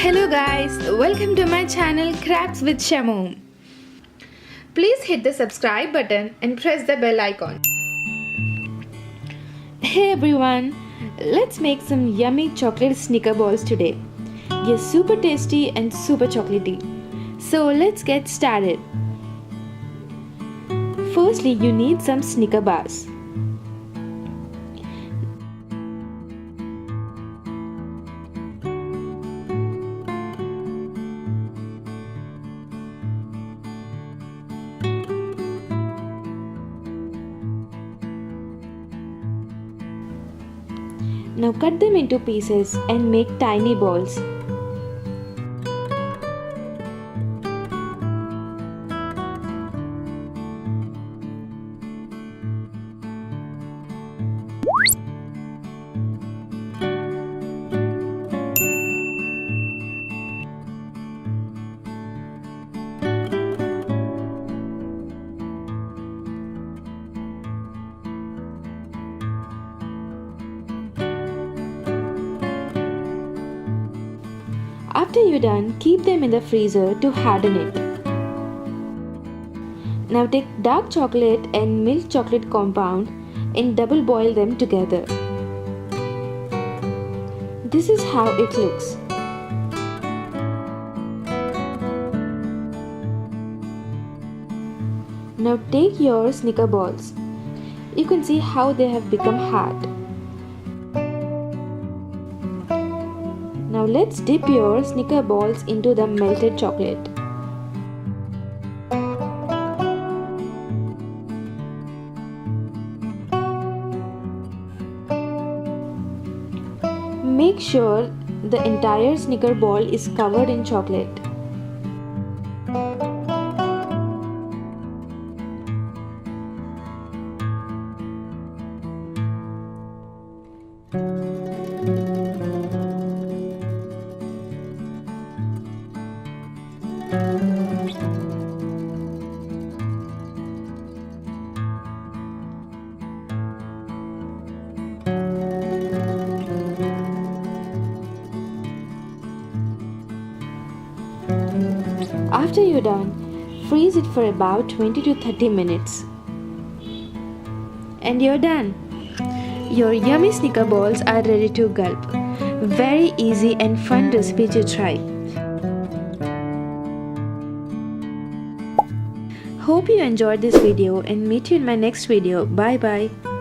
Hello guys, welcome to my channel Crafts with Shamu. Please hit the subscribe button and press the bell icon. Hey everyone, let's make some yummy chocolate Snicker balls today. They're super tasty and super chocolatey. So let's get started. Firstly, you need some Snicker bars. Now cut them into pieces and make tiny balls. After you're done, keep them in the freezer to harden it. Now take dark chocolate and milk chocolate compound and double boil them together. This is how it looks. Now take your Snicker balls. You can see how they have become hard. Now let's dip your Snicker balls into the melted chocolate. Make sure the entire Snicker ball is covered in chocolate. After you're done, freeze it for about 20 to 30 minutes. And you're done. Your yummy Snicker balls are ready to gulp. Very easy and fun recipe to try. Hope you enjoyed this video and meet you in my next video. Bye bye.